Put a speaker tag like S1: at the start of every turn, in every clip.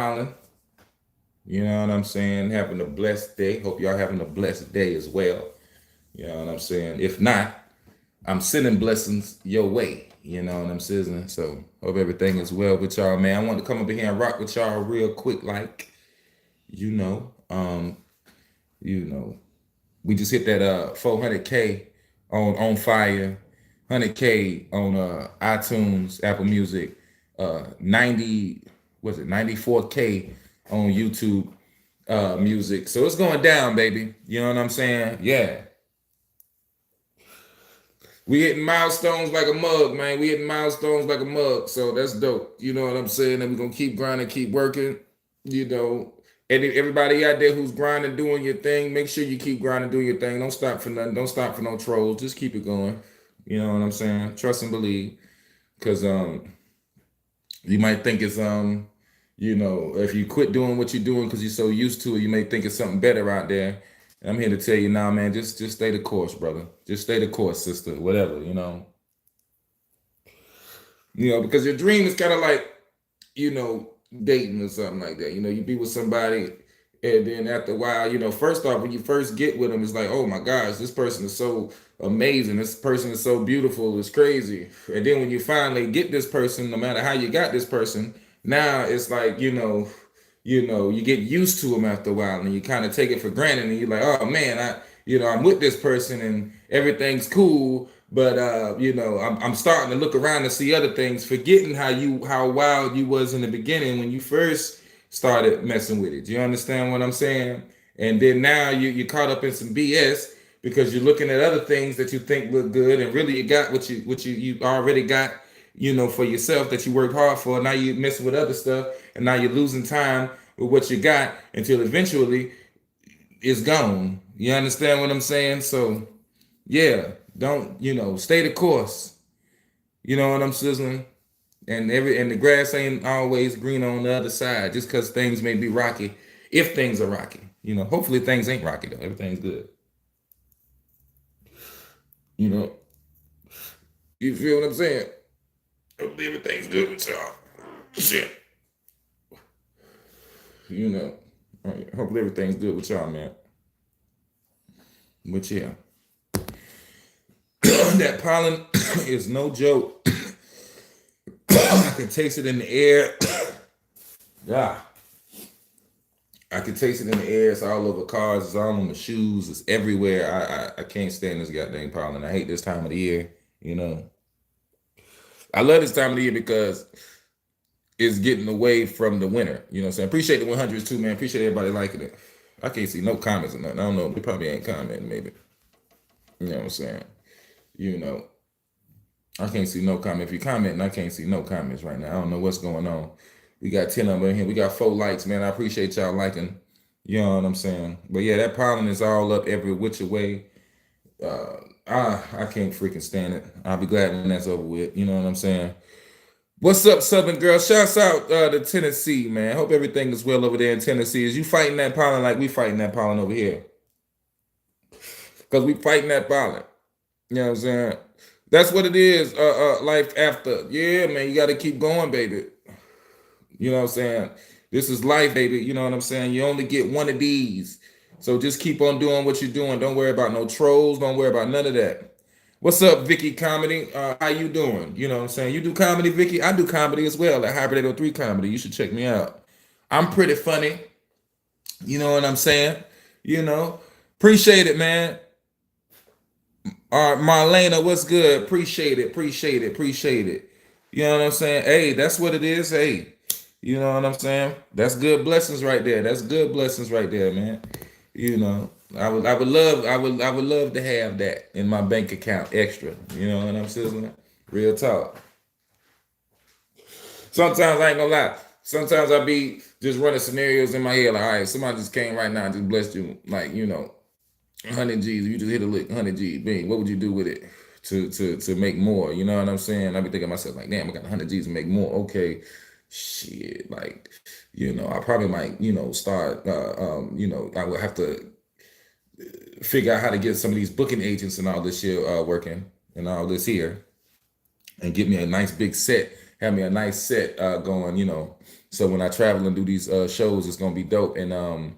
S1: Colin. You know what I'm saying? Having a blessed day. Hope y'all having a blessed day as well. You know what I'm saying? If not, I'm sending blessings your way. You know what I'm saying? So hope everything is well with y'all, man. I want to come up here and rock with y'all real quick, like you know, um, you know, we just hit that 400K on fire, 100K on iTunes, Apple Music, 90 was it 94K on YouTube music. So it's going down, baby. You know what I'm saying? Yeah. We hitting milestones like a mug, man. We hitting milestones like a mug. So that's dope. You know what I'm saying? And we're gonna keep grinding, keep working. You know, and everybody out there who's grinding, doing your thing, make sure you keep grinding, doing your thing. Don't stop for nothing. Don't stop for no trolls. Just keep it going. You know what I'm saying? Trust and believe. Cause you might think it's if you quit doing what you're doing because you're so used to it, you may think it's something better out there. And I'm here to tell you now, man, just stay the course, brother. Just stay the course, sister. Whatever, you know. Because your dream is kind of like, dating or something like that. You be with somebody, and then after a while, first off, when you first get with them, it's like, oh my gosh, this person is so amazing. This person is so beautiful. It's crazy. And then when you finally get this person, no matter how you got this person, now it's like, you get used to them after a while, and you kind of take it for granted, and you're like, oh man, I'm with this person, and everything's cool. But I'm starting to look around and see other things, forgetting how wild you was in the beginning when you first started messing with it. Do you understand what I'm saying? And then now you're caught up in some BS because you're looking at other things that you think look good, and really you got what you already got, for yourself that you worked hard for. Now you're messing with other stuff, and now you're losing time with what you got until eventually it's gone. You understand what I'm saying? So yeah, don't stay the course. You know what I'm sizzling? And the grass ain't always green on the other side. Just because things may be rocky, if things are rocky, hopefully things ain't rocky though. Everything's good. You know, you feel what I'm saying? Hopefully everything's good with y'all. Shit. You know, hopefully everything's good with y'all, man. But yeah, that pollen is no joke. I can taste it in the air. Yeah. I can taste it in the air. It's all over cars. It's all on my shoes. It's everywhere. I can't stand this goddamn pollen. I hate this time of the year. I love this time of the year because it's getting away from the winter. You know what I'm saying? Appreciate the 100s too, man. Appreciate everybody liking it. I can't see no comments or nothing. I don't know. They probably ain't commenting, maybe. You know what I'm saying? You know, I can't see no comment. If you commenting, I can't see no comments right now. I don't know what's going on. We got 10 of them in here. We got 4 likes, man. I appreciate y'all liking. You know what I'm saying? But yeah, that pollen is all up every which way. I can't freaking stand it. I'll be glad when that's over with. You know what I'm saying? What's up, Southern girl? Shouts out to Tennessee, man. Hope everything is well over there in Tennessee. Is you fighting that pollen like we fighting that pollen over here? Because we fighting that pollen. You know what I'm saying? That's what it is. Life after. Yeah, man, you got to keep going, baby. You know what I'm saying? This is life, baby. You know what I'm saying? You only get one of these. So just keep on doing what you're doing. Don't worry about no trolls. Don't worry about none of that. What's up, Vicky Comedy? How you doing? You know what I'm saying? You do comedy, Vicky? I do comedy as well at Hybrid 803 Comedy. You should check me out. I'm pretty funny. You know what I'm saying? You know, appreciate it, man. All right, Marlena, what's good? Appreciate it, appreciate it, appreciate it. You know what I'm saying? Hey, that's what it is. Hey, you know what I'm saying? That's good blessings right there. That's good blessings right there, man. You know, I would love to have that in my bank account extra. You know what I'm saying? Real talk. Sometimes I ain't gonna lie. Sometimes I be just running scenarios in my head like, all right, somebody just came right now and just blessed you, like, 100 G's. You just hit a lick, 100 G's. Bing. What would you do with it to make more? You know what I'm saying? I be thinking to myself like, damn, I got 100 G's to make more. Okay, shit. Like, I probably might, start. I would have to figure out how to get some of these booking agents and all this shit working and all this here, and get me a nice big set. Have me a nice set going. So when I travel and do these shows, it's gonna be dope. And I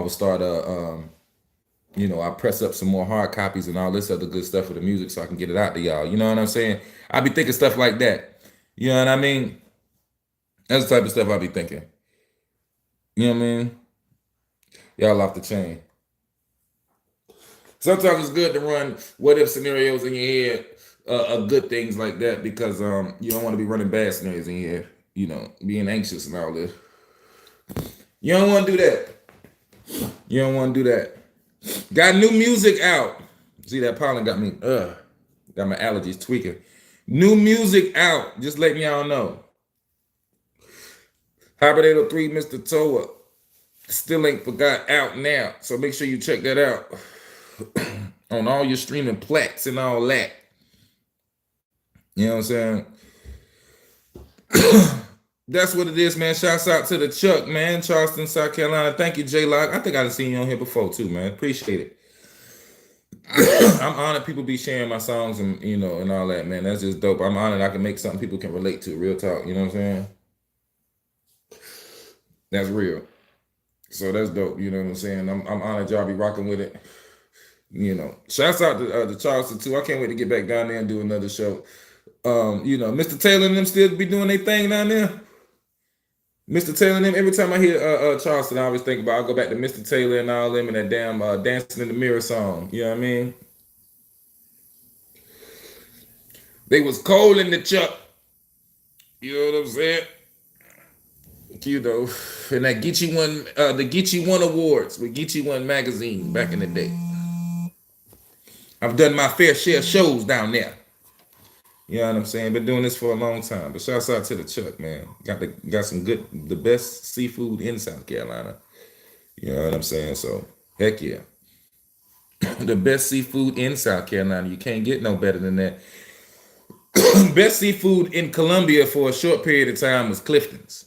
S1: will start I press up some more hard copies and all this other good stuff for the music so I can get it out to y'all. You know what I'm saying? I be thinking stuff like that. You know what I mean? That's the type of stuff I be thinking. You know what I mean? Y'all off the chain. Sometimes it's good to run what if scenarios in your head, good things like that, because you don't want to be running bad scenarios in your head. Being anxious and all this. You don't want to do that. You don't want to do that. Got new music out. See, that pollen got me, got my allergies tweaking. New music out. Just letting y'all know. Hybrid 803, Mr. Toa. Still ain't forgot out now. So make sure you check that out. On all your streaming plats and all that. You know what I'm saying? That's what it is, man. Shouts out to the Chuck, man. Charleston, South Carolina. Thank you, J-Lock. I think I've seen you on here before, too, man. Appreciate it. I'm honored people be sharing my songs and, and all that, man. That's just dope. I'm honored I can make something people can relate to. Real talk. You know what I'm saying? That's real. So that's dope. You know what I'm saying? I'm honored y'all be rocking with it. Shouts out to Charleston, too. I can't wait to get back down there and do another show. Mr. Taylor and them still be doing their thing down there. Mr. Taylor and them, every time I hear Charleston, I always think about, I'll go back to Mr. Taylor and all them and that damn Dancing in the Mirror song. You know what I mean? They was cold in the Chuck. You know what I'm saying? And that Geechee won, the Geechee One Awards with Geechee One magazine back in the day. I've done my fair share of shows down there. You know what I'm saying? Been doing this for a long time. But shouts out to the Chuck, man. Got some the best seafood in South Carolina. You know what I'm saying? So, heck yeah. The best seafood in South Carolina. You can't get no better than that. Best seafood in Columbia for a short period of time was Clifton's.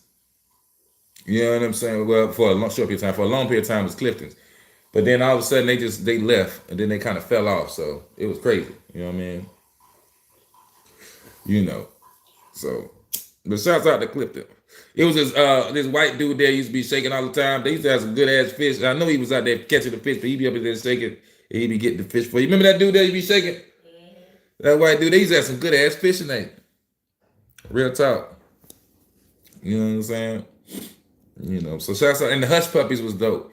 S1: You know what I'm saying? Well, for a short period of time. For a long period of time was Clifton's. But then all of a sudden they left and then they kind of fell off. So it was crazy. You know what I mean? So, but shouts out to Clifton. It was this white dude there used to be shaking all the time. They used to have some good ass fish. I know he was out there catching the fish, but he'd be up there shaking and he'd be getting the fish for you. Remember that dude there you be shaking? Mm-hmm. That white dude, they used to have some good ass fish in there. Real talk. You know what I'm saying? So shouts out. And the Hush Puppies was dope.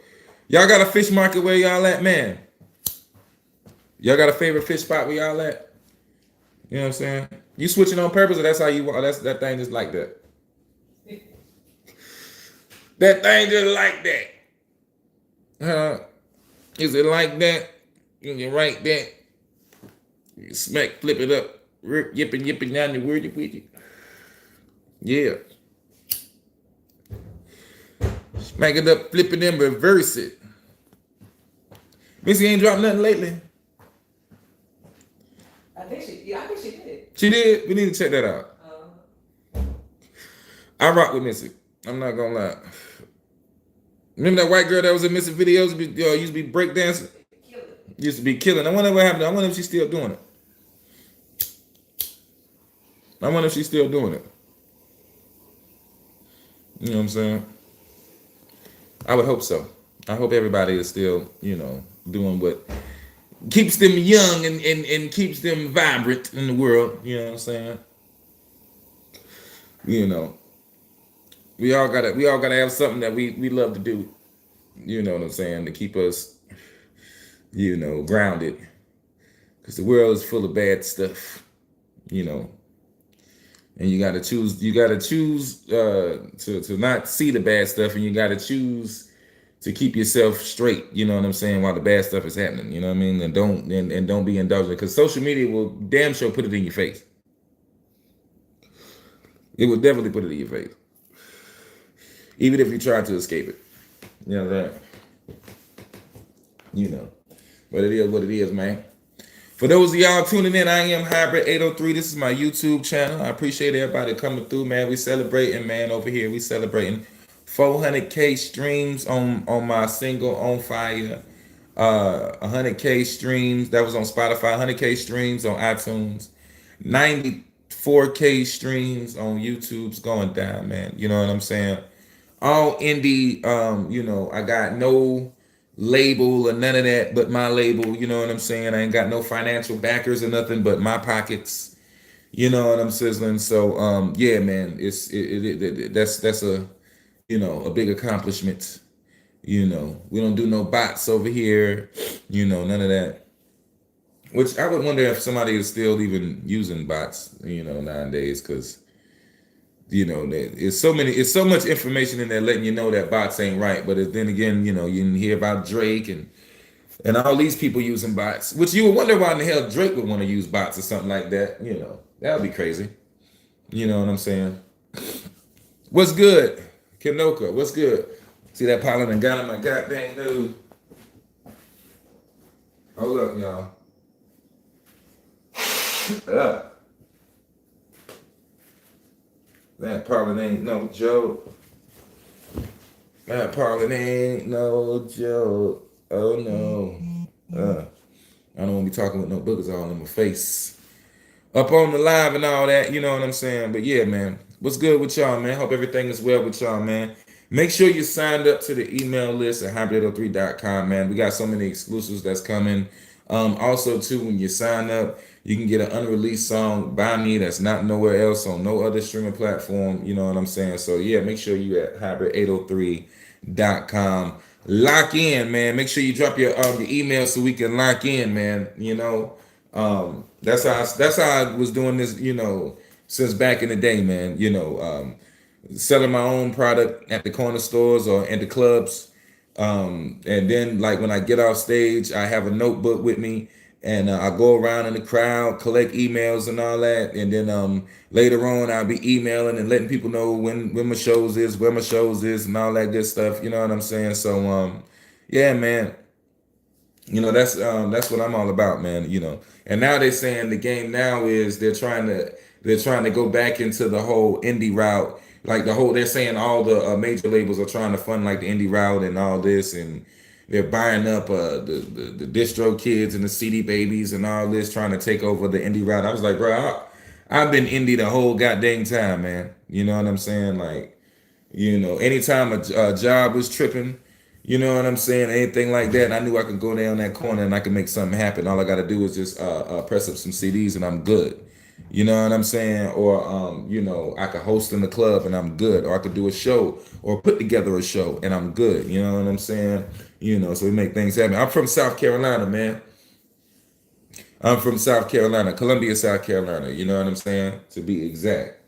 S1: Y'all got a fish market where y'all at, man? Y'all got a favorite fish spot where y'all at? You know what I'm saying? You switching on purpose, or that's how you want? That thing just like that. That thing just like that. Is it like that? You write that. You smack, flip it up, yipping down the word with you. Yeah. Smack it up, flip it and reverse it. Missy ain't dropped nothing lately.
S2: I think she did.
S1: She did? We need to check that out. I rock with Missy. I'm not gonna lie. Remember that white girl that was in Missy videos? Used to be breakdancing? Used to be killing. I wonder what happened. I wonder if she's still doing it. You know what I'm saying? I would hope so. I hope everybody is still, doing what keeps them young and keeps them vibrant in the world. You know what I'm saying? We all gotta have something that we love to do. You know what I'm saying? To keep us, grounded. Because the world is full of bad stuff. And you gotta choose. You gotta choose to not see the bad stuff, and you gotta choose to keep yourself straight. You know what I'm saying? While the bad stuff is happening, you know what I mean? And don't be indulgent, because social media will damn sure put it in your face. It will definitely put it in your face, even if you try to escape it. You know that. But it is what it is, man. For those of y'all tuning in, I am Hybrid 803. This is my YouTube channel. I appreciate everybody coming through, man. We celebrating, man, over here. We celebrating 400K streams on my single On Fire. 100K streams. That was on Spotify. 100K streams on iTunes. 4K streams on YouTube's going down, man. You know what I'm saying? All indie, I got no label or none of that but my label, you know what I'm saying? I ain't got no financial backers or nothing but my pockets. You know what I'm sizzling? So yeah, man, that's a a big accomplishment. We don't do no bots over here, none of that. Which I would wonder if somebody is still even using bots, nowadays, because it's so much information in there letting you know that bots ain't right. But then again, you can hear about Drake and all these people using bots, which you would wonder why in the hell Drake would want to use bots or something like that. That would be crazy. You know what I'm saying? What's good, Kenoka? What's good? See that pollen and got in my goddamn nose. Hold up, y'all. That pollen ain't no joke. That pollen ain't no joke. Oh no. I don't want to be talking with no boogers all in my face. Up on the live and all that, you know what I'm saying? But yeah, man. What's good with y'all, man? Hope everything is well with y'all, man. Make sure you signed up to the email list at hybrid803.com, man. We got so many exclusives that's coming. Also, too, when you sign up, you can get an unreleased song by me that's not nowhere else on no other streaming platform. You know what I'm saying? So yeah, make sure you at hybrid803.com. Lock in, man. Make sure you drop your email so we can lock in, man. That's how I was doing this, since back in the day, man. Selling my own product at the corner stores or at the clubs. And then like when I get off stage, I have a notebook with me and I go around in the crowd, collect emails and all that. And then later on, I'll be emailing and letting people know when my shows is, where my shows is and all that good stuff. You know what I'm saying? So, yeah, man, that's what I'm all about, man. And now they're saying the game now is they're trying to go back into the whole indie route. Like they're saying all the major labels are trying to fund like the indie route and all this, and they're buying up the distro kids and the CD babies and all this, trying to take over the indie route. I was like, bro, I've been indie the whole goddamn time, man. You know what I'm saying? Like, anytime a job was tripping, you know what I'm saying, anything like that, I knew I could go down that corner and I could make something happen. All I got to do is just press up some CDs and I'm good. You know what I'm saying? Or I could host in the club and I'm good. Or I could do a show or put together a show and I'm good. You know what I'm saying? So we make things happen. I'm from South Carolina, man. I'm from South Carolina, Columbia, South Carolina. You know what I'm saying? To be exact.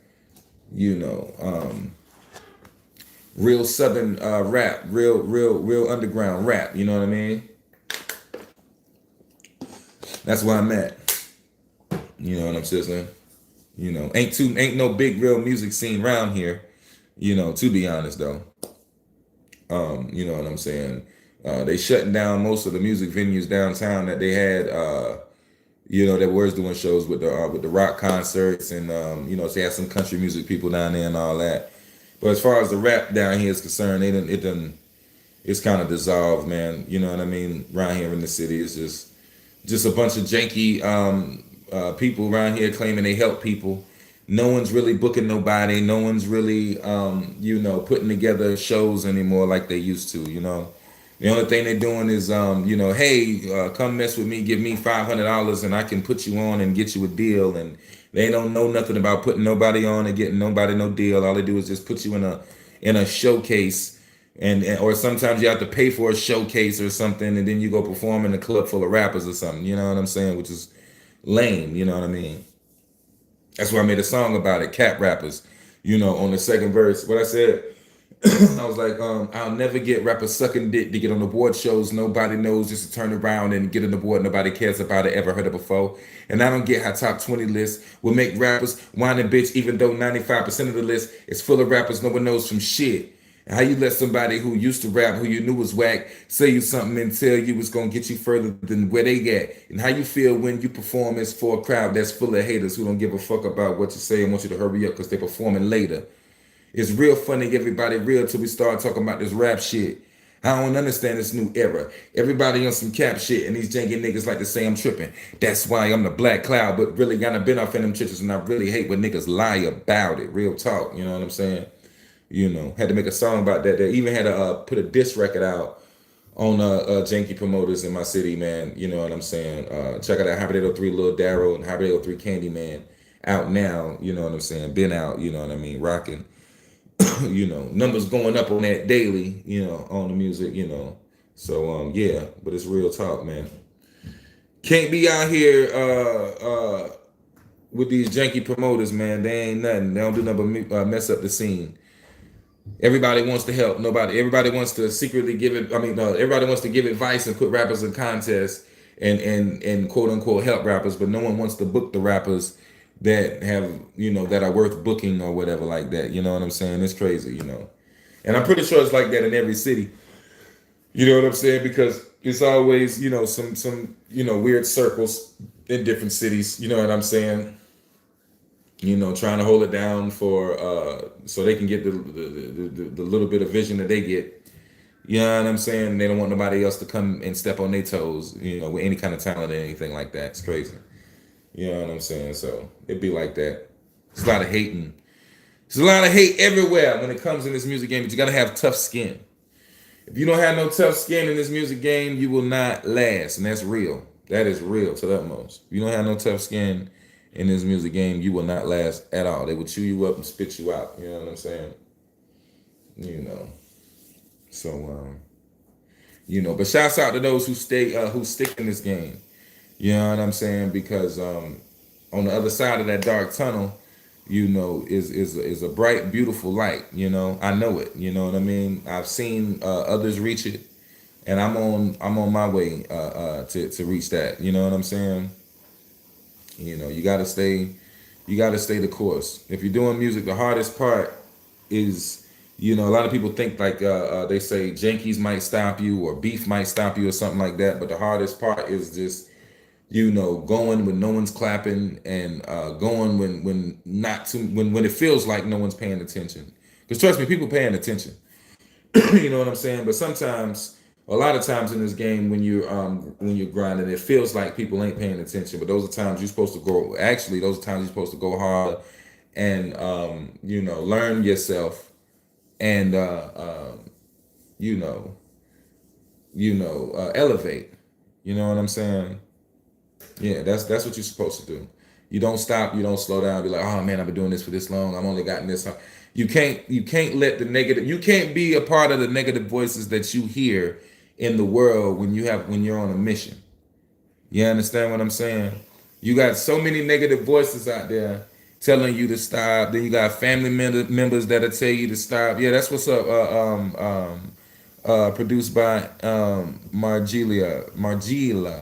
S1: Real southern rap, real underground rap. You know what I mean? That's where I'm at. You know what I'm saying? Ain't no big real music scene around here. To be honest though. You know what I'm saying? They shutting down most of the music venues downtown that they had. That was doing shows with the rock concerts and so they had some country music people down there and all that. But as far as the rap down here is concerned, it's kind of dissolved, man. You know what I mean? Around here in the city, it's just a bunch of janky people around here claiming they help people. No one's really booking nobody. No one's really, putting together shows anymore like they used to. The only thing they're doing is, hey, come mess with me, give me $500 and I can put you on and get you a deal. And they don't know nothing about putting nobody on and getting nobody no deal. All they do is just put you in a showcase, or sometimes you have to pay for a showcase or something, and then you go perform in a club full of rappers or something. You know what I'm saying? Which is lame. You know what I mean? That's why I made a song about it, Cap Rappers. On the second verse, what I said. I was like, I'll never get rappers sucking dick to get on the board shows nobody knows, just to turn around and get on the board nobody cares about it, ever heard it before. And I don't get how top 20 lists will make rappers whine and bitch, even though 95% of the list is full of rappers no one knows from shit. And how you let somebody who used to rap, who you knew was whack, say you something and tell you it's gonna get you further than where they get. And how you feel when you perform as for a crowd that's full of haters who don't give a fuck about what you say and want you to hurry up because they're performing later. It's real funny, everybody real, till we start talking about this rap shit. I don't understand this new era. Everybody on some cap shit, and these janky niggas like to say I'm tripping. That's why I'm the black cloud, but really kind of been off in them churches, and I really hate when niggas lie about it. Real talk, you know what I'm saying? You know, had to make a song about that. They even had to put a diss record out on janky promoters in my city, man. You know what I'm saying? Check out that Hybrid 3 Lil Darrow and Hybrid 3 Candyman out now. You know what I'm saying? Been out. You know what I mean? Rocking. You know, numbers going up on that daily, you know, on the music, you know. So yeah, but it's real talk, man. Can't be out here with these janky promoters, man. They ain't nothing. They don't do nothing but mess up the scene. Everybody wants to help. Everybody wants to secretly give it. I mean, no, everybody wants to give advice and put rappers in contests and quote unquote help rappers, but no one wants to book the rappers that have, you know, that are worth booking or whatever like that. You know what I'm saying? It's crazy, you know. And I'm pretty sure it's like that in every city. You know what I'm saying? Because it's always, you know, some you know, weird circles in different cities. You know what I'm saying? You know, trying to hold it down for so they can get the little bit of vision that they get. You know what I'm saying? They don't want nobody else to come and step on their toes, you know, with any kind of talent or anything like that. It's crazy. You know what I'm saying? So it'd be like that. There's a lot of hating. There's a lot of hate everywhere when it comes in this music game, but you gotta have tough skin. If you don't have no tough skin in this music game, you will not last. And that's real. That is real to the utmost. If you don't have no tough skin in this music game, you will not last at all. They will chew you up and spit you out. You know what I'm saying? You know. So you know, but shouts out to those who stick in this game. You know what I'm saying? Because on the other side of that dark tunnel, you know, is a bright, beautiful light. You know, I know it. You know what I mean? I've seen others reach it, and I'm on my way to reach that. You know what I'm saying? You know, you gotta stay the course. If you're doing music, the hardest part is, you know, a lot of people think like they say jankies might stop you or beef might stop you or something like that. But the hardest part is just, you know, going when no one's clapping and going when it feels like no one's paying attention. Because trust me, people paying attention. You know what I'm saying? But sometimes, a lot of times in this game, when you're grinding, it feels like people ain't paying attention. But those are times you're supposed to go. Actually, those are times you're supposed to go hard and you know, learn yourself and you know, elevate. You know what I'm saying? Yeah, that's what you're supposed to do. You don't stop, you don't slow down, be like, oh man, I've been doing this for this long. I've only gotten this. You can't let the negative, you can't be a part of the negative voices that you hear in the world when you're on a mission. You understand what I'm saying? You got so many negative voices out there telling you to stop. Then you got family members that'll tell you to stop. Yeah, that's what's up. Produced by Margila.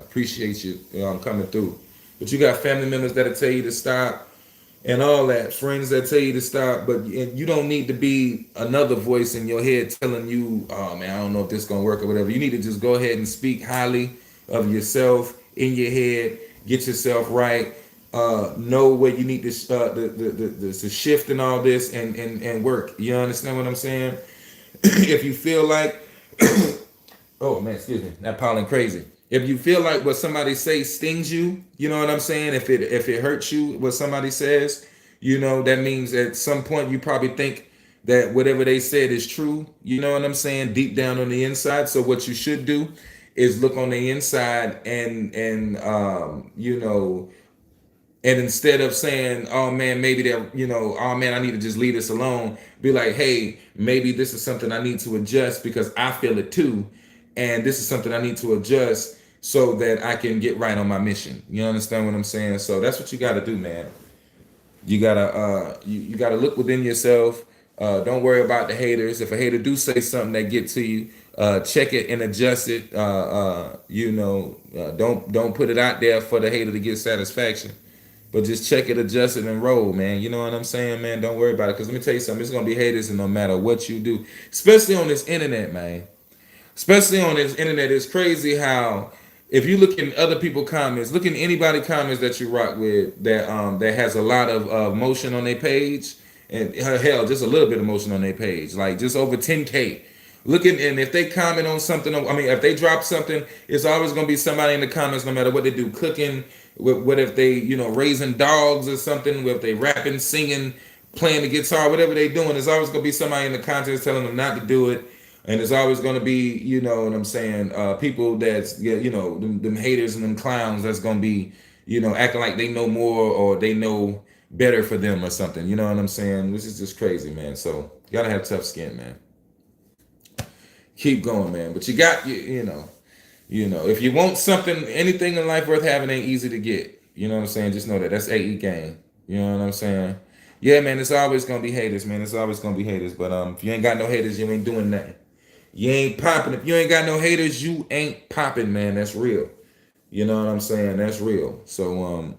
S1: Appreciate you coming through. But you got family members that'll tell you to stop and all that. Friends that tell you to stop. But you don't need to be another voice in your head telling you, oh man, I don't know if this is going to work or whatever. You need to just go ahead and speak highly of yourself in your head. Get yourself right. Know where you need to to shift and all this and work. You understand what I'm saying? If you feel like oh man, excuse me, that pollen crazy. If you feel like what somebody says stings you, you know what I'm saying? If it hurts you, what somebody says, you know, that means at some point you probably think that whatever they said is true. You know what I'm saying? Deep down on the inside. So what you should do is look on the inside and you know, and instead of saying, oh man, maybe that, you know, oh man, I need to just leave this alone, be like, hey, maybe this is something I need to adjust because I feel it too. And this is something I need to adjust so that I can get right on my mission. You understand what I'm saying? So that's what you got to do, man. You gotta you gotta look within yourself. Don't worry about the haters. If a hater do say something that get to you, check it and adjust it. You know, don't put it out there for the hater to get satisfaction. But just check it, adjust it, and roll, man. You know what I'm saying, man? Don't worry about it. Because let me tell you something. It's going to be haters and no matter what you do. Especially on this internet, man. Especially on this internet. It's crazy how if you look in other people's comments, look in anybody comments that you rock with that has a lot of emotion on their page. And hell, just a little bit of emotion on their page. Like just over 10K looking, and if they comment on something, I mean, if they drop something, it's always gonna be somebody in the comments, no matter what they do, cooking, what if they, raising dogs or something, what if they rapping, singing, playing the guitar, whatever they doing, there's always gonna be somebody in the comments telling them not to do it. And there's always gonna be, you know what I'm saying, people that's, yeah, them haters and them clowns that's gonna be, acting like they know more or they know better for them or something. You know what I'm saying? This is just crazy, man. So you gotta have tough skin, man. Keep going, man. But you got if you want something, anything in life worth having ain't easy to get. You know what I'm saying? Just know that. That's AE game. You know what I'm saying? Yeah, man, it's always gonna be haters, man. It's always gonna be haters. But if you ain't got no haters, you ain't doing nothing. You ain't popping. If you ain't got no haters, you ain't popping, man. That's real. You know what I'm saying? That's real. So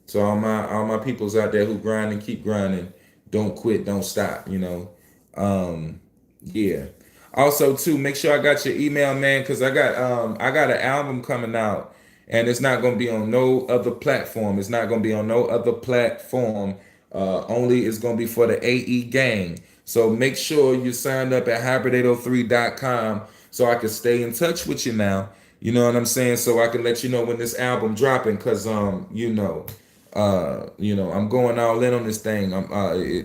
S1: so all my peoples out there who grind and keep grinding, don't quit, don't stop, Yeah. Also, too, make sure I got your email, man, because I got an album coming out, and it's not gonna be on no other platform. It's not gonna be on no other platform. Only it's gonna be for the AE gang. So make sure you sign up at hybrid803.com so I can stay in touch with you now. You know what I'm saying? So I can let you know when this album dropping, cause I'm going all in on this thing.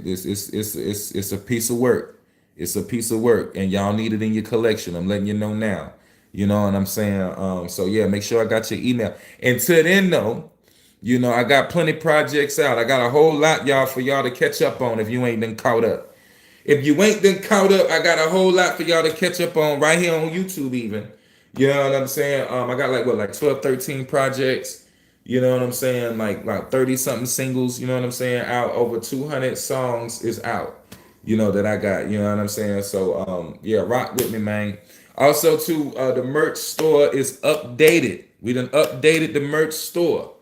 S1: It's a piece of work. It's a piece of work, and y'all need it in your collection. I'm letting you know now. You know what I'm saying? So yeah, make sure I got your email. Until then, though, I got plenty projects out. I got a whole lot, y'all, for y'all to catch up on if you ain't been caught up. If you ain't been caught up, I got a whole lot for y'all to catch up on right here on YouTube even. You know what I'm saying? I got like 12, 13 projects. You know what I'm saying? Like about 30 something singles, you know what I'm saying? Out over 200 songs is out. That I got, you know what I'm saying? So yeah, rock with me, man. Also too, the merch store is updated. We done updated the merch store.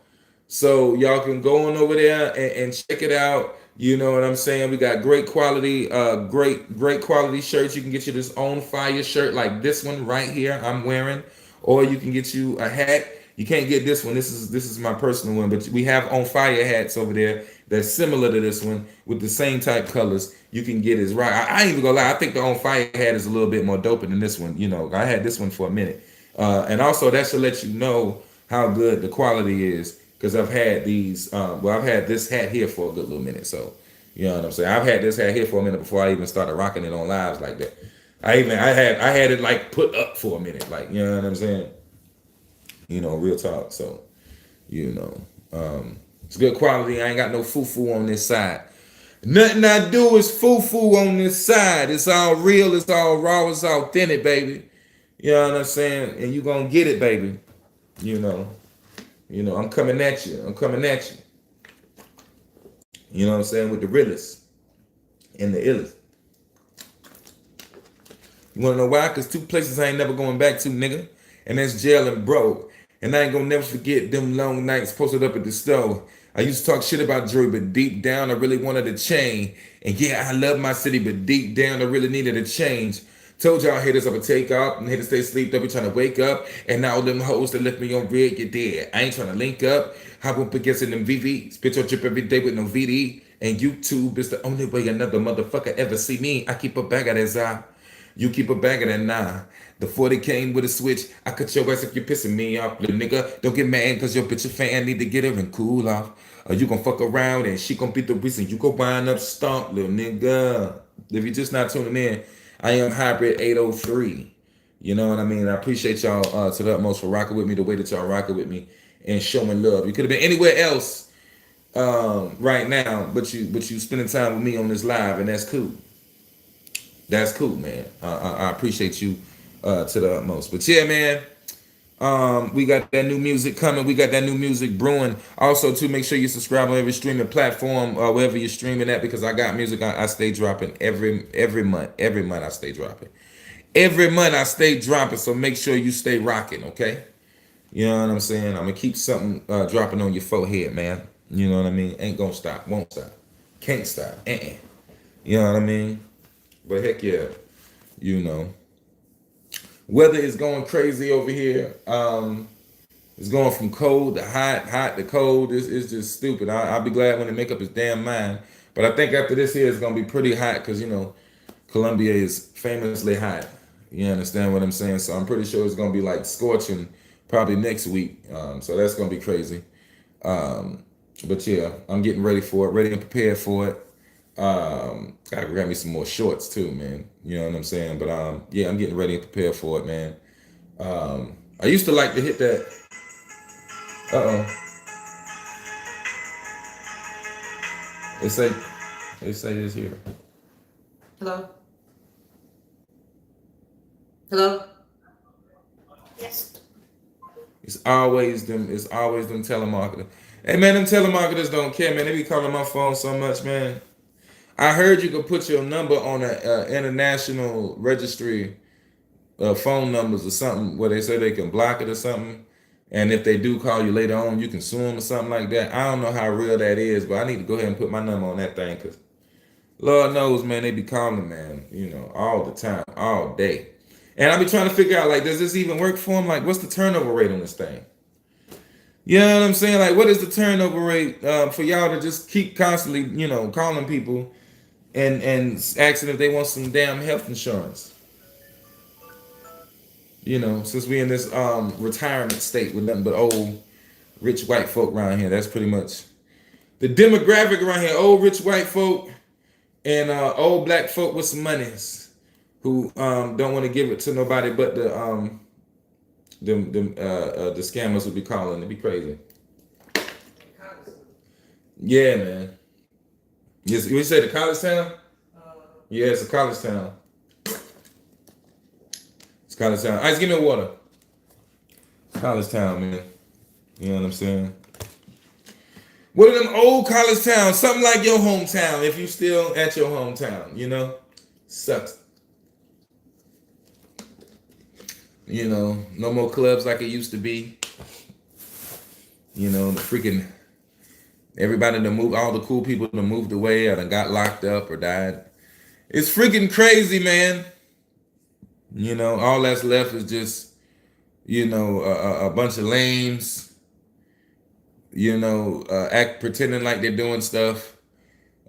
S1: So y'all can go on over there and check it out. You know what I'm saying? We got great quality, great quality shirts. You can get you this On Fire shirt like this one right here I'm wearing, or you can get you a hat. You can't get this one. This is my personal one, but we have On Fire hats over there that's similar to this one with the same type colors. You can get it right. I ain't even gonna lie. I think the On Fire hat is a little bit more doper than this one. I had this one for a minute, and also that should let you know how good the quality is. Because I've had these, I've had this hat here for a good little minute. So, you know what I'm saying? I've had this hat here for a minute before I even started rocking it on lives like that. I had it like put up for a minute, like, you know what I'm saying? Real talk. So, it's good quality. I ain't got no foo-foo on this side. Nothing I do is foo-foo on this side. It's all real. It's all raw. It's authentic, baby. You know what I'm saying? And you gonna get it, baby. I'm coming at you. I'm coming at you. You know what I'm saying? With the realest and the illest. You wanna know why? Cause two places I ain't never going back to, nigga. And that's jail and broke. And I ain't gonna never forget them long nights posted up at the stove. I used to talk shit about Drury, but deep down I really wanted a change. And yeah, I love my city, but deep down I really needed a change. Told y'all haters I would take off and haters stay sleep, they be trying to wake up. And now them hoes that left me on red, you dead. I ain't trying to link up. Hop up against in them VVs. Bitch, I drip every day with no VD. And YouTube is the only way another motherfucker ever see me. I keep a bag of that za. You keep a bag of that nah. The 40 came with a switch. I cut your ass if you're pissing me off, little nigga. Don't get mad cause your bitch a fan need to get her and cool off. Or you gon' fuck around and she gon' be the reason you go wind up stomp, little nigga. If you're just not tuning in, I am Hybrid 803. You know what I mean? I appreciate y'all to the utmost for rocking with me the way that y'all rocking with me and showing love. You could have been anywhere else right now, but you spending time with me on this live, and that's cool. That's cool, man. I appreciate you to the utmost. But yeah, man. We got that new music coming. We got that new music brewing. Also, to make sure you subscribe on every streaming platform, wherever you're streaming at, because I got music. I stay dropping every month. Every month I stay dropping. Every month I stay dropping. So make sure you stay rocking, okay? You know what I'm saying? I'm gonna keep something dropping on your forehead, man. You know what I mean? Ain't gonna stop. Won't stop. Can't stop. You know what I mean? But heck yeah, weather is going crazy over here. It's going from cold to hot, hot to cold. It's just stupid. I'll be glad when they make up his damn mind. But I think after this here, it's gonna be pretty hot because Colombia is famously hot. You understand what I'm saying? So I'm pretty sure it's gonna be like scorching probably next week. So that's gonna be crazy. But yeah, I'm getting ready for it, ready and prepared for it. Gotta grab me some more shorts too, man. You know what I'm saying? But yeah, I'm getting ready and prepared for it, man. I used to like to hit that. Uh they say they say this here.
S2: Hello? Hello?
S1: It's always them telemarketers. Hey man, them telemarketers don't care, man. They be calling my phone so much, man. I heard you could put your number on a international registry phone numbers or something where they say they can block it or something. And if they do call you later on, you can sue them or something like that. I don't know how real that is, but I need to go ahead and put my number on that thing because Lord knows, man, they be calling, man, you know, all the time, all day. And I be trying to figure out, like, does this even work for them? Like, what's the turnover rate on this thing? You know what I'm saying? Like, what is the turnover rate for y'all to just keep constantly, you know, calling people and asking if they want some damn health insurance? You know, since we in this retirement state with nothing but old rich white folk around here. That's pretty much the demographic around here. Old rich white folk and old black folk with some monies who don't want to give it to nobody but the scammers would be calling. It'd be crazy. Yeah, man. Yes, you say the college town? Yeah, it's a college town. It's college town. Ice, give me a water. College town, man. You know what I'm saying? One of them old college towns, something like your hometown, if you still at your hometown, you know? Sucks. You know, no more clubs like it used to be. You know, the freaking everybody that moved, all the cool people that moved away or done got locked up or died. It's freaking crazy, man. You know, all that's left is just, you know, a bunch of lames, you know, pretending like they're doing stuff,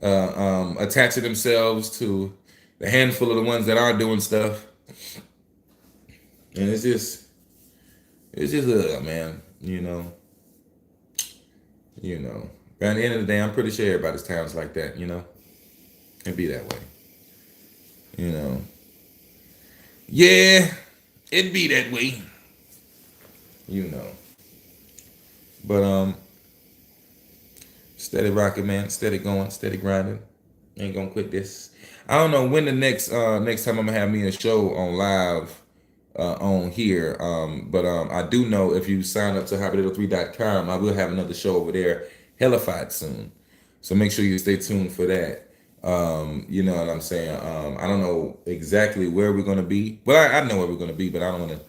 S1: attaching themselves to the handful of the ones that are doing stuff. And it's just man, you know. By the end of the day, I'm pretty sure everybody's town's like that, you know. It'd be that way. You know. Yeah, it'd be that way. You know. But steady rocking, man. Steady going, steady grinding. Ain't gonna quit this. I don't know when the next time I'm gonna have me a show on live on here. But I do know if you sign up to hobbytittle3.com, I will have another show over there, hellified soon. So make sure you stay tuned for that. You know what I'm saying? I don't know exactly where we're gonna be. Well, I know where we're gonna be, but I don't wanna,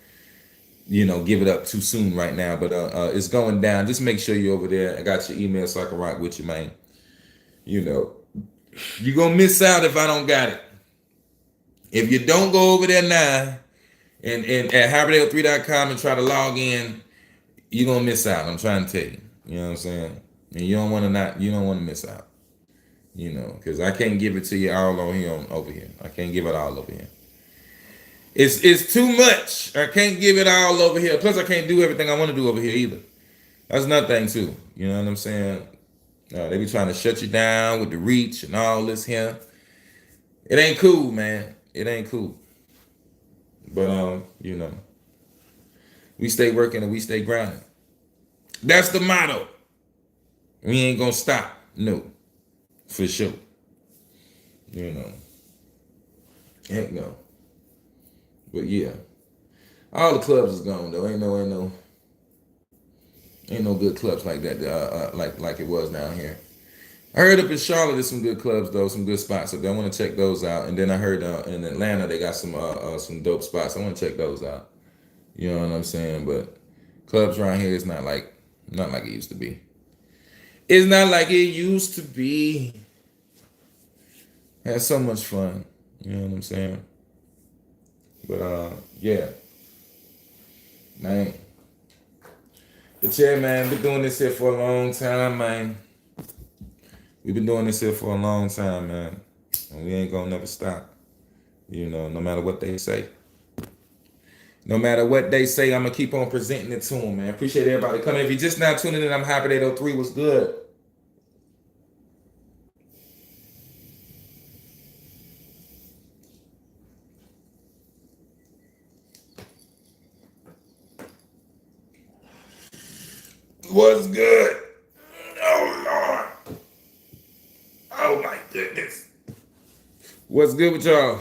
S1: you know, give it up too soon right now. But it's going down. Just make sure you're over there. I got your email so I can rock with you, man. You know, you're gonna miss out if I don't got it. If you don't go over there now and at hybridale3.com and try to log in, you're gonna miss out. I'm trying to tell you. You know what I'm saying? And you don't want to miss out. You know, because I can't give it to you all on here over here. I can't give it all over here. It's too much. I can't give it all over here. Plus, I can't do everything I want to do over here either. That's another thing too. You know what I'm saying? They be trying to shut you down with the reach and all this here. It ain't cool, man. It ain't cool. But you know, we stay working and we stay grinding. That's the motto. We ain't gonna stop. No, for sure. You know, heck no. But yeah, all the clubs is gone though. Ain't no good clubs like that. Like it was down here. I heard up in Charlotte there's some good clubs though, some good spots. So I want to check those out. And then I heard in Atlanta they got some dope spots. I want to check those out. You know what I'm saying? But clubs around here is not like it used to be. It's not like it used to be. Had so much fun. You know what I'm saying? But yeah. Man. But yeah, man, been doing this here for a long time, man. We've been doing this here for a long time, man. And we ain't gonna never stop. No matter what they say. No matter what they say, I'm gonna keep on presenting it to them, man. Appreciate everybody coming. If you're just now tuning in, I'm happy 803 was good. What's good? Oh Lord. Oh my goodness. What's good with y'all?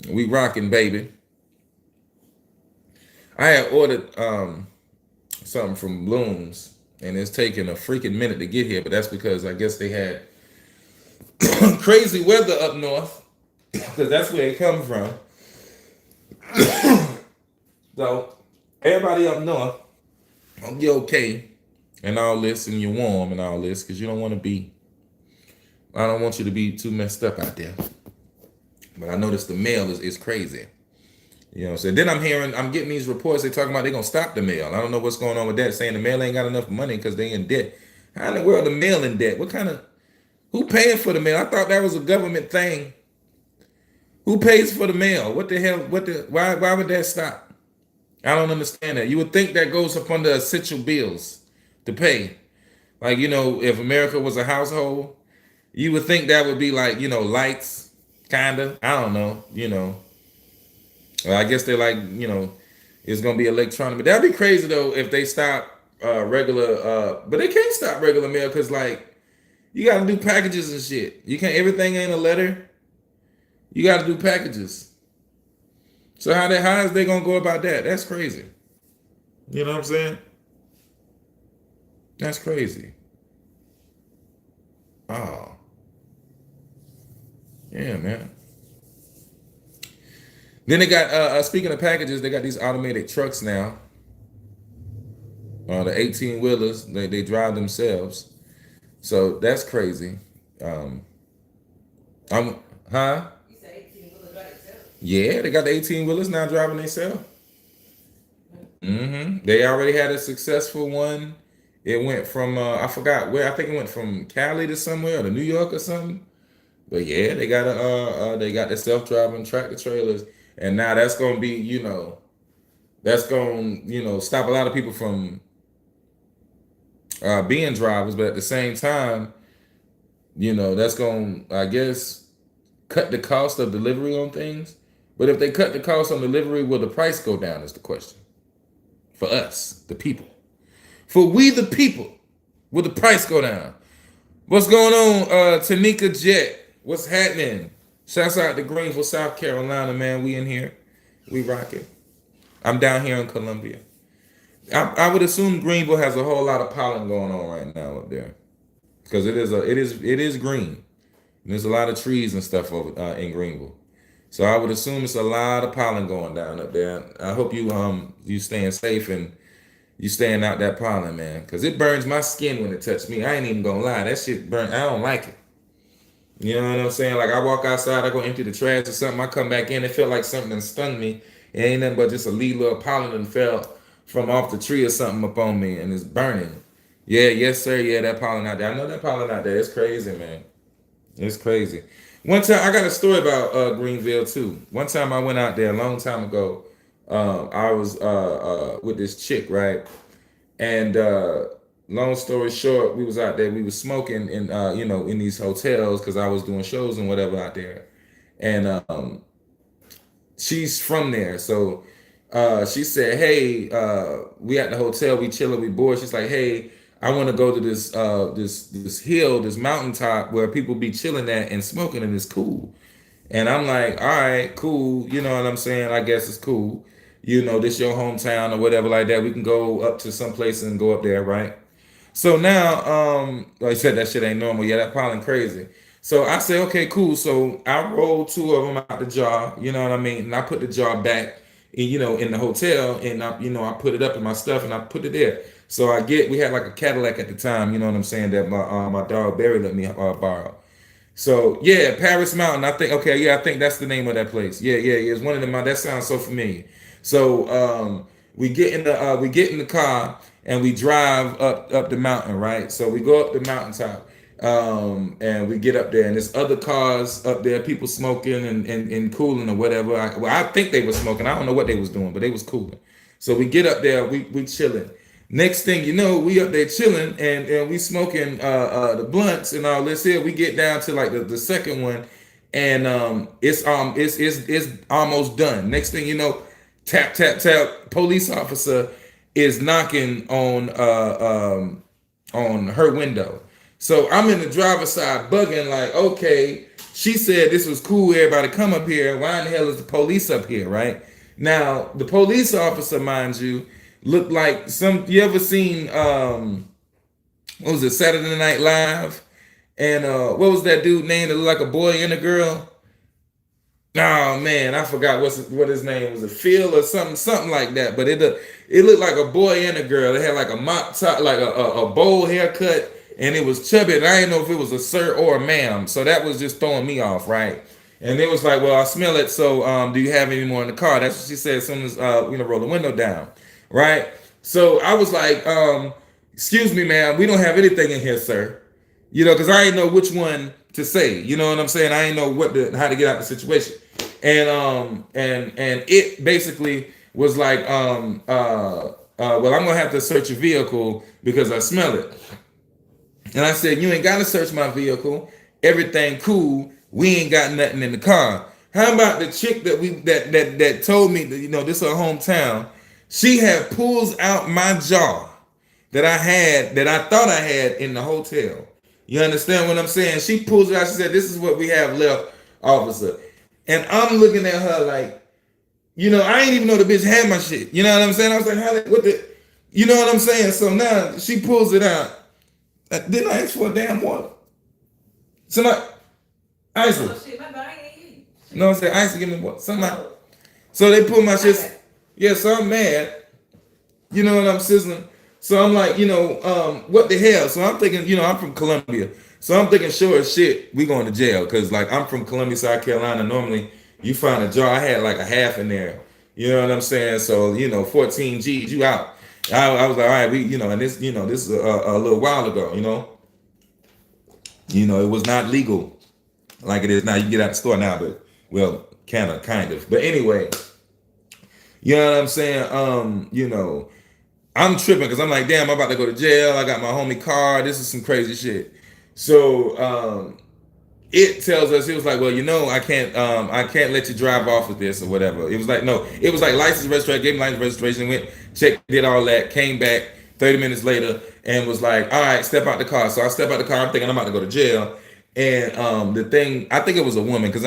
S1: We rocking, baby. I had ordered something from Blooms, and it's taking a freaking minute to get here, but that's because I guess they had crazy weather up north, because that's where it comes from. So everybody up north, you're okay and all this, and you're warm and all this, because you don't want to be. I don't want you to be too messed up out there. But I noticed the mail is crazy. You know what I'm saying? Then I'm getting these reports. They talking about they're going to stop the mail. I don't know what's going on with that, saying the mail ain't got enough money because they in debt. How in the world the mail in debt? Who paying for the mail? I thought that was a government thing. Who pays for the mail? What the hell? Why would that stop? I don't understand that. You would think that goes up under essential bills to pay. Like, if America was a household, you would think that would be like, lights, kinda. I don't know, Well, I guess they're like, it's gonna be electronic. But that'd be crazy though if they stop regular but they can't stop regular mail because like you gotta do packages and shit. You can't everything ain't a letter. You gotta do packages. So how is they gonna go about that? That's crazy. You know what I'm saying? That's crazy. Oh. Yeah, man. Then they got speaking of packages, they got these automated trucks now. The 18 wheelers, they drive themselves. So that's crazy. I'm huh?
S2: You said 18 wheelers by itself.
S1: Yeah, they got the 18 wheelers now driving themselves. They already had a successful one. It went from I forgot where. I think it went from Cali to somewhere or to New York or something. But yeah, they got they got the self-driving tractor trailers, and now that's gonna be that's gonna stop a lot of people from being drivers, but at the same time, that's gonna I guess cut the cost of delivery on things. But if they cut the cost on delivery, will the price go down? Is the question for us, the people. For we the people, will the price go down? What's going on, Tanika Jet? What's happening? Shouts out to Greenville, South Carolina, man. We in here. We rocking. I'm down here in Columbia. I would assume Greenville has a whole lot of pollen going on right now up there. Because it is green. And there's a lot of trees and stuff over in Greenville. So I would assume it's a lot of pollen going down up there. I hope you staying safe and you staying out that pollen, man. Because it burns my skin when it touches me. I ain't even gonna lie. That shit burn. I don't like it. You know what I'm saying? Like I walk outside, I go empty the trash or something. I come back in, it felt like something that stung me. It ain't nothing but just a little pollen and fell from off the tree or something up on me, and it's burning. Yeah, yes sir. Yeah, that pollen out there. I know that pollen out there. It's crazy, man. It's crazy. One time, I got a story about Greenville too. One time I went out there a long time ago. I was with this chick, right? And long story short, we was out there. We was smoking in in these hotels because I was doing shows and whatever out there. And she's from there, so she said, "Hey, we at the hotel. We chilling. We bored." She's like, "Hey, I want to go to this hill, this mountaintop where people be chilling at and smoking, and it's cool." And I'm like, "All right, cool. You know what I'm saying? I guess it's cool. This your hometown or whatever like that. We can go up to some place and go up there, right?" So now, like I said, that shit ain't normal. Yeah, that pollen crazy. So I say, okay, cool. So I rolled two of them out the jar. You know what I mean? And I put the jar back, in the hotel, and I put it up in my stuff, and I put it there. So we had like a Cadillac at the time. You know what I'm saying? That my dog Barry let me borrow. So yeah, Paris Mountain. I think okay, yeah, I think that's the name of that place. Yeah, yeah, yeah. It's one of them. That sounds so familiar. So we get in the car and we drive up the mountain, right? So we go up the mountaintop. And we get up there, and there's other cars up there, people smoking and cooling or whatever. I think they were smoking. I don't know what they was doing, but they was cooling. So we get up there, we chilling. Next thing you know, we up there chilling and we smoking the blunts and all this here. We get down to like the second one, and it's almost done. Next thing you know, tap tap tap, police officer is knocking on her window. So I'm in the driver's side bugging, like, okay, she said this was cool, everybody come up here. Why in the hell is the police up here, right? Now, the police officer, mind you, looked like you ever seen, what was it, Saturday Night Live? And what was that dude name that looked like a boy and a girl? Oh man, I forgot what his name was. A Phil or something like that. But it looked like a boy and a girl. It had like a mop top, like a bowl haircut, and it was chubby. And I didn't know if it was a sir or a ma'am. So that was just throwing me off, right? And it was like, well, I smell it. So do you have any more in the car? That's what she said as soon as roll the window down, right? So I was like, excuse me, ma'am, we don't have anything in here, sir. Because I didn't know which one to say. You know what I'm saying? I didn't know how to get out the situation. And it basically was like, well, I'm gonna have to search your vehicle because I smell it. And I said, you ain't gotta search my vehicle. Everything cool. We ain't got nothing in the car. How about the chick that told me that, this is her hometown? She had pulls out my jar that I thought I had in the hotel. You understand what I'm saying? She pulls it out. She said, this is what we have left, officer. And I'm looking at her like, I ain't even know the bitch had my shit. You know what I'm saying? I was like, you know what I'm saying? So now she pulls it out. Didn't I ask for a damn water? Somebody, Icy.
S2: Oh, shit, my body ain't you.
S1: No, I said, Icy, give me water. Somebody. So they pull my shit. Yeah, so I'm mad. You know what I'm sizzling? So I'm like, what the hell? So I'm thinking, I'm from Columbia. So I'm thinking, sure as shit, we going to jail. Because, like, I'm from Columbia, South Carolina. Normally, you find a jar. I had, like, a half in there. You know what I'm saying? So, 14 G's, you out. I was like, all right, and this, this is a little while ago, it was not legal like it is now. You can get out the store now, but, well, kind of. But anyway, you know what I'm saying? I'm tripping because I'm like, damn, I'm about to go to jail. I got my homie car. This is some crazy shit. So it tells us, it was like, well, I can't let you drive off with this or whatever. It was like, no, it was like license registration, gave me license registration, went, checked, did all that, came back 30 minutes later and was like, all right, step out the car. So I step out the car, I'm thinking I'm about to go to jail. And the thing, I think it was a woman because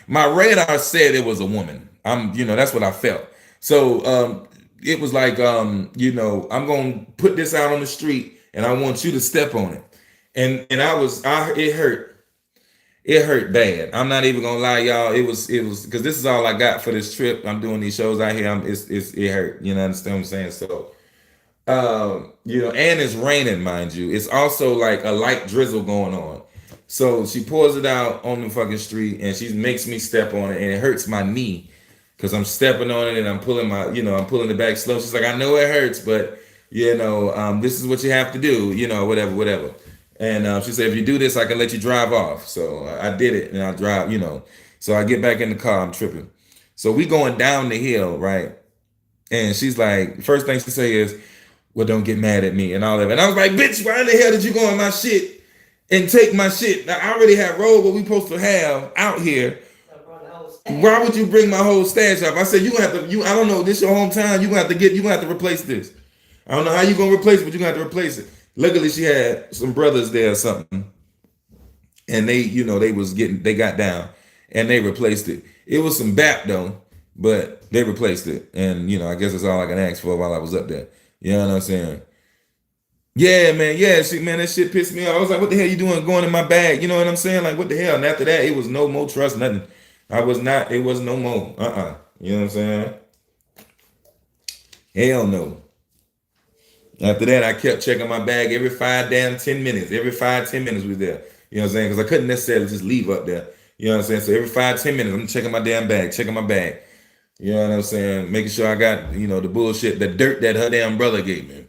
S1: my radar said it was a woman. That's what I felt. So it was like, I'm going to put this out on the street and I want you to step on it. And it hurt. It hurt bad. I'm not even going to lie, y'all. It was because this is all I got for this trip. I'm doing these shows out here. It hurt. You know, understand what I'm saying? So, and it's raining, mind you. It's also like a light drizzle going on. So she pours it out on the fucking street and she makes me step on it and it hurts my knee. Because I'm stepping on it and I'm pulling I'm pulling it back slow. She's like, I know it hurts, but this is what you have to do, whatever. And she said, if you do this, I can let you drive off. So I did it and I drive, So I get back in the car, I'm tripping. So we going down the hill, right? And she's like, first thing she say is, well, don't get mad at me and all that. And I was like, bitch, why in the hell did you go on my shit and take my shit? Now, I already have rolled what we supposed to have out here. Why would you bring my whole stash up? I said, you gonna have to, I don't know, this your hometown, you gonna have to replace this. I don't know how you gonna replace it, but you gonna have to replace it. Luckily she had some brothers there or something. And they, they got down and they replaced it. It was some BAP though, but they replaced it. And I guess that's all I can ask for while I was up there. You know what I'm saying? Yeah, man. Yeah, man, that shit pissed me off. I was like, what the hell you doing going in my bag? You know what I'm saying? Like, what the hell? And after that, it was no more trust, nothing. It was no more. You know what I'm saying? Hell no. After that, I kept checking my bag every 10 minutes. Every 5-10 minutes was there. You know what I'm saying? Because I couldn't necessarily just leave up there. You know what I'm saying? So every 5-10 minutes, I'm checking my damn bag, checking my bag. You know what I'm saying? Making sure I got, the bullshit, the dirt that her damn brother gave me.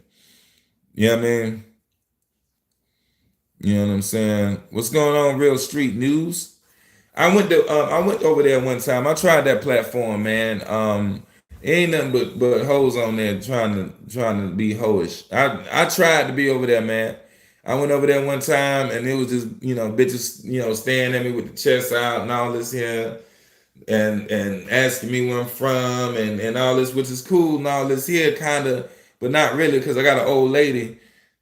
S1: You know what I mean? You know what I'm saying? What's going on, Real Street News? I went over there one time. I tried that platform, man. Ain't nothing but hoes on there trying to be hoish. I tried to be over there, man. I went over there one time and it was just, bitches, staring at me with the chest out and all this here and asking me where I'm from and all this, which is cool and all this here kind of, but not really because I got an old lady,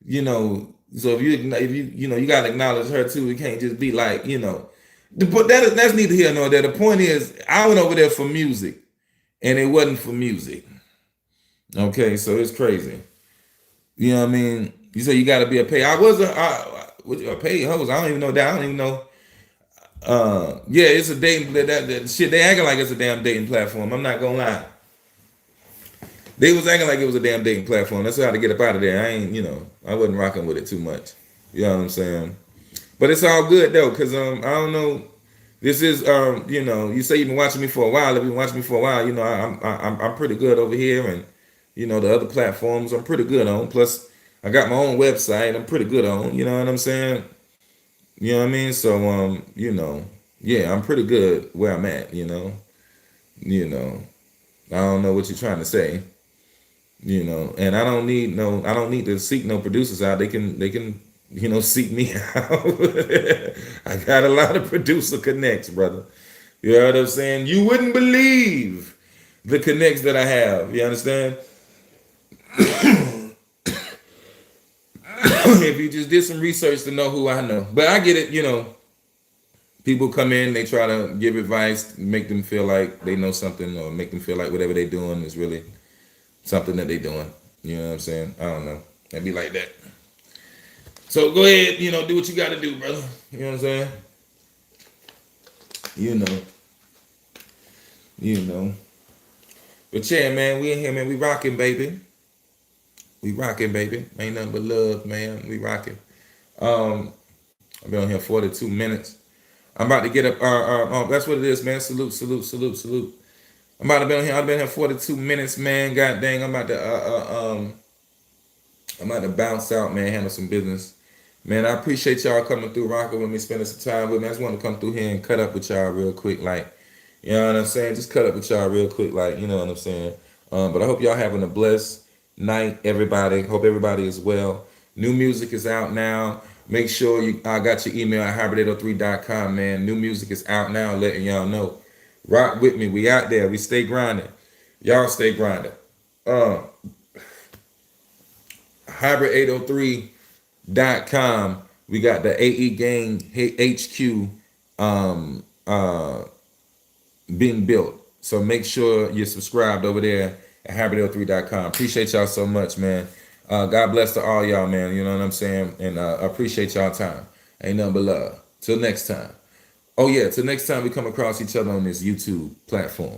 S1: you know. So if you you gotta acknowledge her too. It can't just be like, But that's neither here nor there. The point is, I went over there for music, and it wasn't for music. Okay, so it's crazy. You know what I mean? You say you got to be a pay. I was a paid host. I don't even know that. I don't even know. Yeah, it's a dating that shit. They acting like it's a damn dating platform. I'm not gonna lie. They was acting like it was a damn dating platform. That's how to get up out of there. I ain't, I wasn't rocking with it too much. You know what I'm saying? But it's all good though, cause I don't know. This is you say you've been watching me for a while. If you've been watching me for a while, I'm pretty good over here, and the other platforms I'm pretty good on. Plus, I got my own website. I'm pretty good on. You know what I'm saying? You know what I mean? So yeah, I'm pretty good where I'm at. You know. I don't know what you're trying to say. And I don't need to seek no producers out. They can seek me out. I got a lot of producer connects, brother. You know what I'm saying? You wouldn't believe the connects that I have. You understand? If you just did some research to know who I know. But I get it. People come in, they try to give advice, make them feel like they know something, or make them feel like whatever they're doing is really something that they're doing. You know what I'm saying? I don't know. It'd be like that. So go ahead, do what you got to do, brother. You know what I'm saying? You know. You know. But yeah, man, we in here, man. We rocking, baby. We rocking, baby. Ain't nothing but love, man. We rocking. I've been on here 42 minutes. I'm about to get up. That's what it is, man. Salute, salute, salute, salute. I'm about to be on here. I've been here 42 minutes, man. God dang, I'm about to bounce out, man. Handle some business, man. I appreciate y'all coming through, rocking with me, spending some time with me. I just want to come through here and cut up with y'all real quick, like, you know what I'm saying? Just cut up with y'all real quick, like, you know what I'm saying? But I hope y'all having a blessed night, everybody. Hope everybody is well. New music is out now. Make sure I got your email at hybrid803.com, man. New music is out now, letting y'all know. Rock with me. We out there. We stay grinding. Y'all stay grinding. Hybrid803.com. We got the AE Gang HQ being built. So make sure you're subscribed over there at hybrid803.com. Appreciate y'all so much, man. God bless to all y'all, man. You know what I'm saying? And I appreciate y'all time. Ain't nothing but love. Till next time. Oh yeah, till next time we come across each other on this YouTube platform.